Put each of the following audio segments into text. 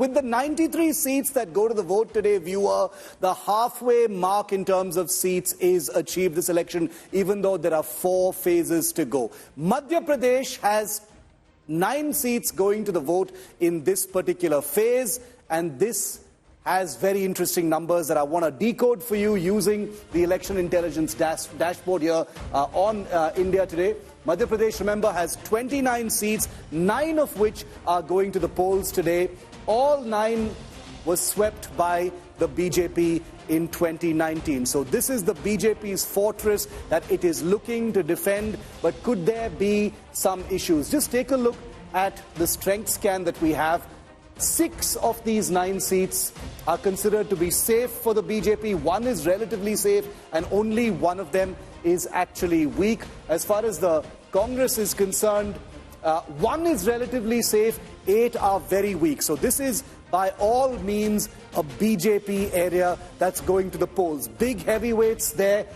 with the 93 seats that go to the vote today, viewer, the halfway mark in terms of seats is achieved this election, even though there are 4 phases to go. Madhya Pradesh has 9 seats going to the vote in this particular phase, and this has very interesting numbers that I want to decode for you using the election intelligence dashboard here on India Today. Madhya Pradesh, remember, has 29 seats, 9 of which are going to the polls today. All 9 was swept by the BJP in 2019. So this is the BJP's fortress that it is looking to defend. But could there be some issues? Just take a look at the strength scan that we have. 6 of these 9 seats are considered to be safe for the BJP. 1 is relatively safe, and only 1 of them is actually weak. As far as the Congress is concerned, 1 is relatively safe, 8 are very weak. So this is by all means a BJP area that's going to the polls. Big heavyweights there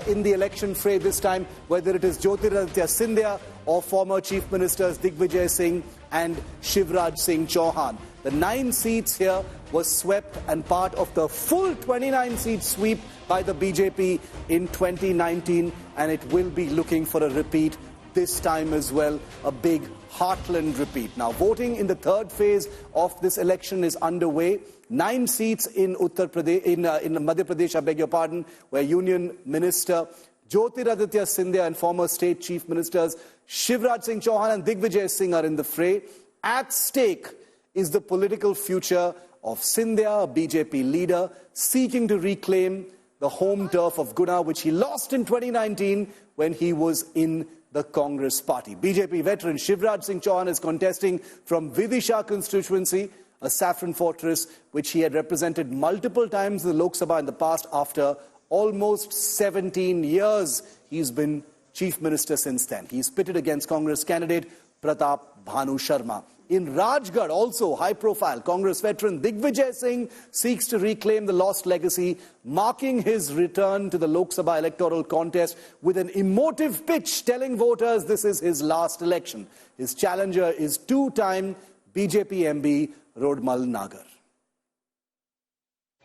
in the election fray this time, whether it is Jyotiraditya Scindia or former Chief Ministers Digvijay Singh and Shivraj Singh Chauhan. The 9 seats here was swept and part of the full 29-seat sweep by the BJP in 2019, and it will be looking for a repeat this time as well, a big heartland repeat. Now, voting in the 3rd phase of this election is underway. 9 seats in Uttar Pradesh, in Madhya Pradesh, I beg your pardon, where Union Minister Jyotiraditya Scindia and former state chief ministers Shivraj Singh Chauhan and Digvijay Singh are in the fray. At stake is the political future of Scindia, a BJP leader, seeking to reclaim the home turf of Guna, which he lost in 2019 when he was in the Congress party. BJP veteran Shivraj Singh Chauhan is contesting from Vidisha constituency, a saffron fortress which he had represented multiple times in the Lok Sabha in the past. After almost 17 years, he's been chief minister since then. He's pitted against Congress candidate Pratap Bhanu Sharma. In Rajkot, also high-profile Congress veteran Digvijay Singh seeks to reclaim the lost legacy, marking his return to the Lok Sabha electoral contest with an emotive pitch telling voters this is his last election. His challenger is 2-time BJP MB Rodmal Nagar.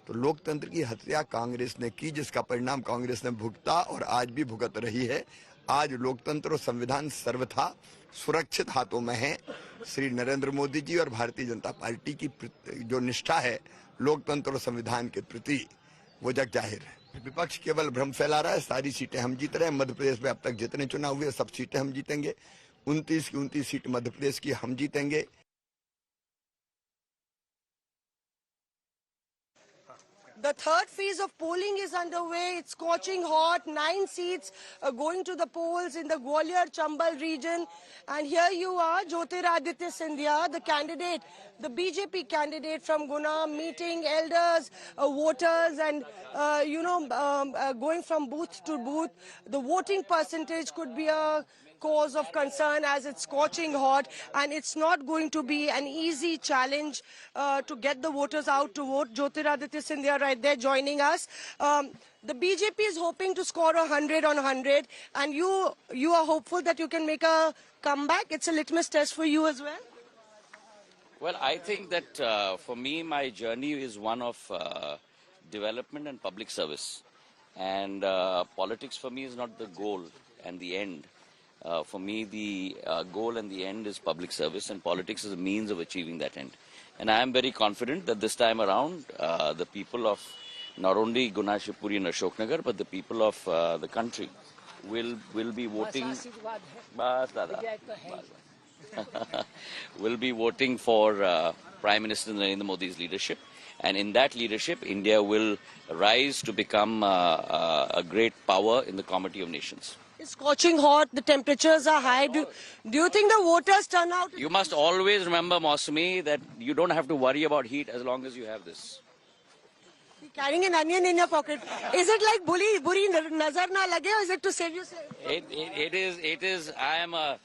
तो लोकतंत्र की हत्या कांग्रेस ने की, जिसका परिणाम कांग्रेस ने भुगता और आज भी भुगत रही है। आज लोकतंत्र और संविधान सर्वथा सुरक्षित हाथों में है। श्री नरेंद्र मोदी जी और भारतीय जनता पार्टी की जो निष्ठा है लोकतंत्र और संविधान के प्रति, वो जग जाहिर है। विपक्ष केवल भ्रम फैला रहा है। सारी सीटें हम जीत रहे हैं। मध्य प्रदेश में अब तक जितने चुनाव हुए सब सीटें हम जीतेंगे। 29 की 29 सीट मध्य प्रदेश की हम जीतेंगे। The 3rd phase of polling is underway. It's scorching hot. 9 seats going to the polls in the Gwalior-Chambal region. And here you are, Jyotiraditya Scindia, the candidate, the BJP candidate from Guna, meeting elders, voters, and, going from booth to booth. The voting percentage could be a cause of concern as it's scorching hot, and it's not going to be an easy challenge to get the voters out to vote. Jyotiraditya Scindia right there joining us. The BJP is hoping to score 100 on 100, and you are hopeful that you can make a comeback. It's a litmus test for you as well. Well, I think that for me, my journey is one of development and public service. And politics for me is not the goal and the end. For me, the goal and the end is public service, and politics is a means of achieving that end. And I am very confident that this time around, the people of not only Guna, Shivpuri and Ashoknagar, but the people of the country will be voting. Will be voting for Prime Minister Narendra Modi's leadership. And in that leadership, India will rise to become a great power in the comity of nations. It's scorching hot, the temperatures are high. Do you think the voters turn out? You must always remember, Mausami, that you don't have to worry about heat as long as you have this. You're carrying an onion in your pocket. Is it like buri nazar na lage, or is it to save you? It is. I am a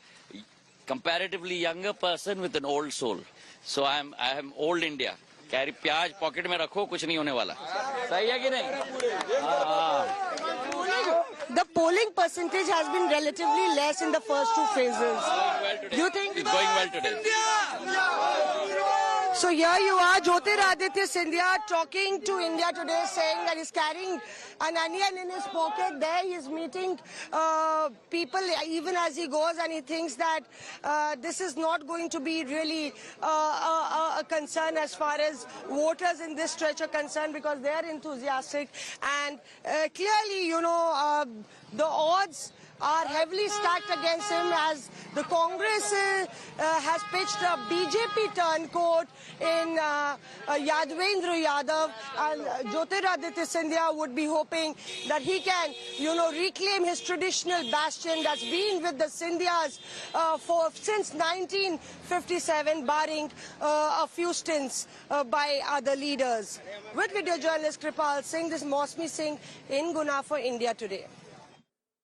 comparatively younger person with an old soul. So I am old India. Carry प्याज pocket में रखो, कुछ नहीं होने वाला। सही है कि नहीं? The polling percentage has been relatively less in the first 2 phases. Do you think it's going well today? So here you are, Jyotiraditya Scindia talking to India Today, saying that he's carrying an onion in his pocket. There he is meeting people even as he goes, and he thinks that this is not going to be really a concern as far as voters in this stretch are concerned, because they are enthusiastic. And clearly, you know, the odds are heavily stacked against him, as the Congress has pitched a BJP turncoat in Yadavendra Yadav, and Jyotiraditya Scindia would be hoping that he can, you know, reclaim his traditional bastion that's been with the Scindias since 1957, barring a few stints by other leaders. With video journalist Kripal Singh, this is Mansukh Singh in Guna for India Today.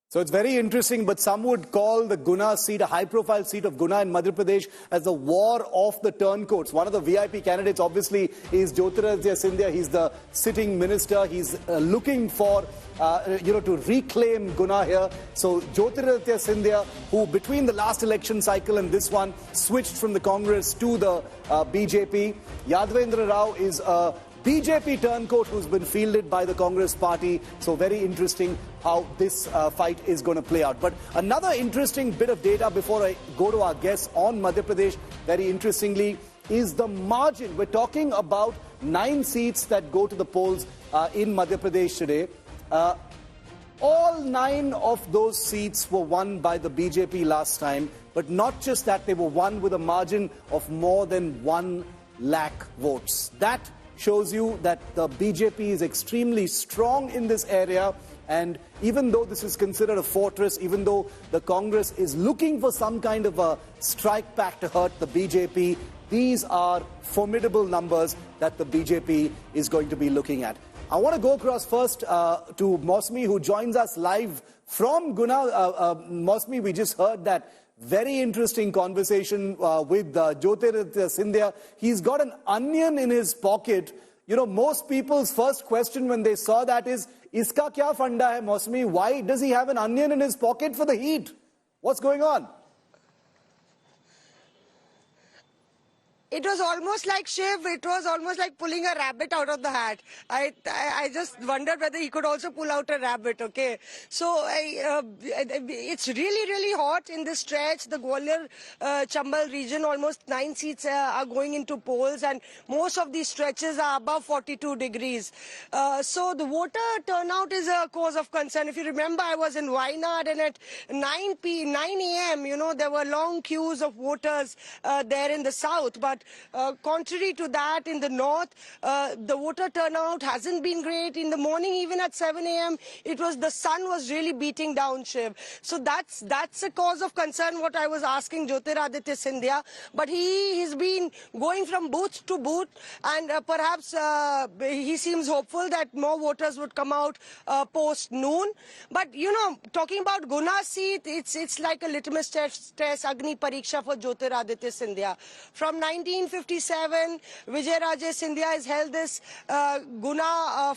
So it's very interesting, but some would call the Guna seat, a high-profile seat of Guna in Madhya Pradesh, as the war of the turncoats. One of the VIP candidates, obviously, is Jyotiraditya Scindia. He's the sitting minister. He's looking for, to reclaim Guna here. So Jyotiraditya Scindia, who between the last election cycle and this one, switched from the Congress to the BJP. Yadavendra Rao is a BJP turncoat who's been fielded by the Congress party. So very interesting how this fight is going to play out. But another interesting bit of data before I go to our guests on Madhya Pradesh, very interestingly, is the margin. We're talking about 9 seats that go to the polls in Madhya Pradesh today. All 9 of those seats were won by the BJP last time. But not just that, they were won with a margin of more than 1 lakh votes. That shows you that the BJP is extremely strong in this area. And even though this is considered a fortress, even though the Congress is looking for some kind of a strike back to hurt the BJP, these are formidable numbers that the BJP is going to be looking at. I want to go across first to Mausmi, who joins us live from Guna. Mausmi, we just heard that very interesting conversation with Jyotiraditya Scindia. He's got an onion in his pocket. You know, most people's first question when they saw that is, Iska kya funda hai, Mausmi? Why does he have an onion in his pocket for the heat? What's going on? It was almost like Shiv, it was almost like pulling a rabbit out of the hat. I just wondered whether he could also pull out a rabbit, okay? So it's really hot in this stretch. The Gwalior Chambal region, almost 9 seats are going into polls, and most of these stretches are above 42 degrees. So the voter turnout is a cause of concern. If you remember, I was in Wayanad, and at 9 a.m., you know, there were long queues of voters there in the south. But contrary to that, in the north, the voter turnout hasn't been great. In the morning, even at 7 a.m., the sun was really beating down, Shiv. So that's a cause of concern, what I was asking Jyotiraditya Scindia. But he's been going from booth to booth, and perhaps he seems hopeful that more voters would come out post-noon. But, you know, talking about Guna seat, it's like a litmus test, Agni Pariksha for Jyotiraditya Scindia. From 1957, Vijayaraje Scindia has held this Guna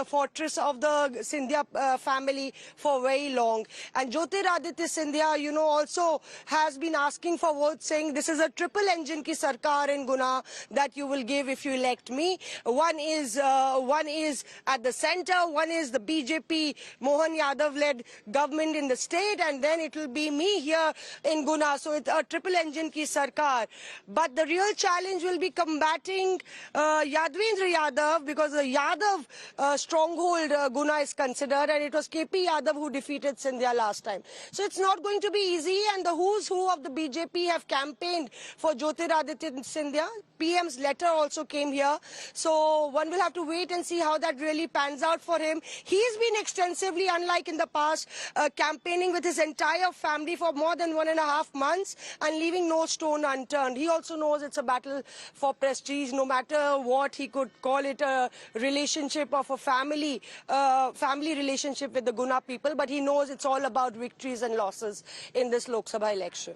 fortress of the Scindia family for very long. And Jyotiraditya Scindia, you know, also has been asking for votes, saying this is a triple engine ki sarkar in Guna that you will give if you elect me. One is at the center, one is the BJP Mohan Yadav-led government in the state, and then it will be me here in Guna. So it's a triple engine ki sarkar. But the real challenge will be combating Yadavendra Yadav, because the Yadav stronghold Guna is considered, and it was KP Yadav who defeated Scindia last time. So it's not going to be easy, and the who's who of the BJP have campaigned for Jyotiraditya Scindia. PM's letter also came here. So one will have to wait and see how that really pans out for him. He's been extensively, unlike in the past, campaigning with his entire family for more than 1.5 months and leaving no stone unturned. He also knows it's a battle for prestige. No matter what, he could call it a relationship of a family relationship with the Guna people, but he knows it's all about victories and losses in this Lok Sabha election.